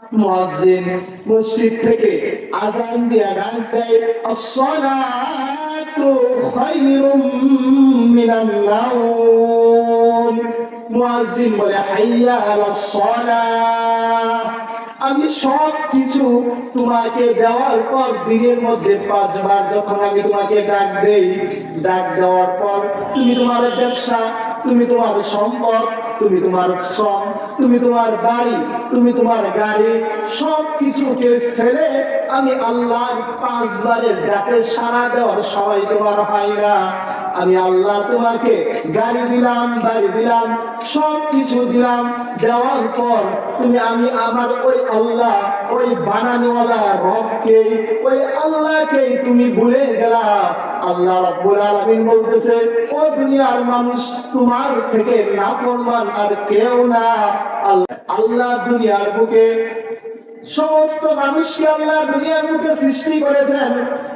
মুয়াজ্জিন মসজিদ থেকে আযান দিয়ে ডাক দেয়, আসসালাতু খায়রুম মিনান নাওম। মুয়াজ্জিন বলে, হাইয়া আলাস সালাহ। আমি সব কিছু তোমাকে দেওয়ার পর দিনের মধ্যে 5 বার যখন আমি তোমাকে ডাক দেই, ডাক দেওয়ার পর তুমি তোমার ব্যবসা, তুমি তোমার সম্পদ, তুমি তোমার শ্রম, তুমি তোমার বাড়ি, তুমি তোমার গাড়ি, সব কিছুকে ফেলে আমি আল্লাহর 5 বারের ডাকে সাড়া দেওয়ার সময় তোমার হয় না। আমি আল্লাহ তোমাকে গাড়ি দিলাম, বাড়ি দিলাম, সব কিছু দিলাম, দেওয়ার পর তুমি আমি আমার ওই আল্লাহ, ওই বানানোওয়ালা রবকে, ওই আল্লাহকে তুমি ভুলে গেলা। আল্লাহ রাব্বুল আলামিন বলতেছে, ও দুনিয়ার মানুষ, তোমার থেকে নাফরমান আর কেউ না। আল্লাহ দুনিয়ার বুকে সমস্ত মানুষকে আল্লাহ দুনিয়ার মুখে সৃষ্টি করেছেন,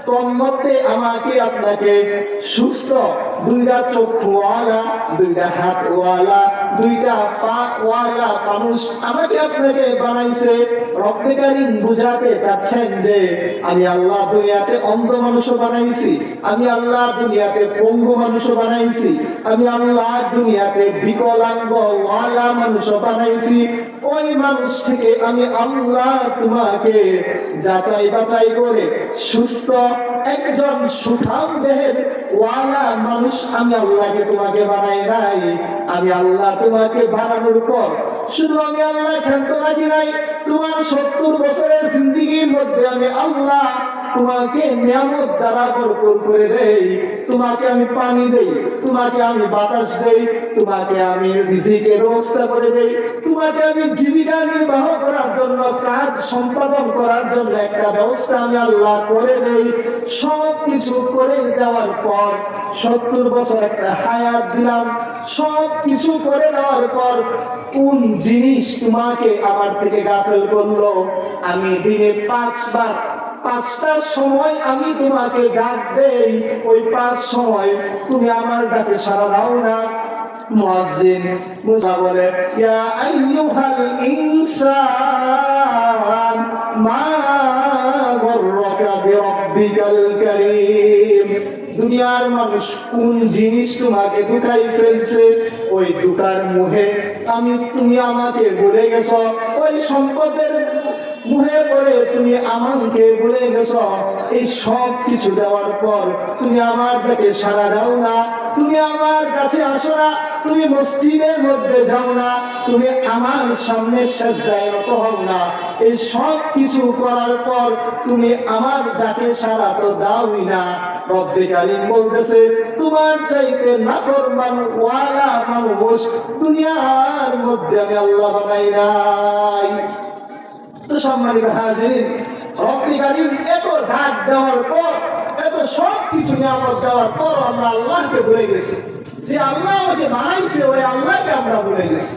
তোর মধ্যে আমাকে আপনাকে সুস্থ, 2টা চক্ষুওয়ালা, 2টা হাতওয়ালা, 2টা পাওয়ালা মানুষ আমাকে আপনাকে বানাইছে। রব্বে কারীম বুঝাতে চাচ্ছেন যে আমি আল্লাহ দুনিয়াতে অন্ধ মানুষও বানাইছি, আমি আল্লাহ দুনিয়াতে পঙ্গু মানুষও বানাইছি, আমি আল্লাহ দুনিয়াতে বিকলাঙ্গ ওয়ালা মানুষও বানাইছি। ওই মানুষ থেকে আমি আল্লাহ তোমাকে যাচাই বাছাই করে সুস্থ একজন সুঠাম দেহের ওয়ালা মানুষ আমি আল্লাহকে তোমাকে বানাই নাই। আমি আল্লাহ তোমাকে বানানোর পর শুধু আমি আল্লাহ ক্ষান্ত রাখি নাই, তোমার 70 বছরের জিন্দেগির মধ্যে আমি আল্লাহ তোমাকে নিয়ামত দ্বারা ভরপুর করে দেই। তোমাকে আমি পানি দেই, তোমাকে আমি বাতাস দেই, তোমাকে আমি রিজিকের ব্যবস্থা করে দেই, তোমাকে আমি জীবিকা নির্বাহ করার জন্য, কাজ সম্পাদন করার জন্য একটা ব্যবস্থা আমি আল্লাহ করে দেই। সব কিছু করে দেওয়ার পর 70 বছর একটা হায়াত দিলাম, সব কিছু করে দেওয়ার পর কোন জিনিস তোমাকে আমার থেকে গাফেল করলো? আমি দিনে 5 বার 5টার সময় আমি তোমাকে ডাক দেই, ওই 5 সময় তুমি আমার ডাকে সাড়া দাও না। মুয়াজ্জিন বলে, ইয়া আইয়ুহাল ইনসান মা গররাকা বিরাব্বিকাল কারীম। দুনিয়ার মানুষ কোন জিনিস তোমাকে ধোঁকায় ফেলছে? ওই ধোঁকার মুহে তুমি আমাকে ভুলে গেছো, ওই সম্পদের মুহে পড়ে তুমি আমাকে ভুলে গেছো। এই সব কিছু দেওয়ার পর তুমি আমার কাছে সাড়া দাও না, তুমি আমার কাছে আসো না, তুমি মসজিদের মধ্যে যাও না, তুমি আমার সামনে সেজদায় নত হও না। এই সব কিছু করার পর তুমি আমার ডাকে সাড়া তো দাওই না। রব্বে কারীম বলতেছে, তোমার চাইতে নাফরমান ওয়ালা মানুষ দুনিয়ার মধ্যে আমি আল্লাহ বানাই নাই। তো সম্মানিত হাজিরিন, রব্বে কারীম এত ডাক দেওয়ার পর, এত সব কিছু নিয়ামত দেওয়ার পর আমরা আল্লাহকে ভুলে গেছি। যে আল্লাহ আমাকে বানাইছে, ওই আল্লাহকে আমরা ভুলে গেছি।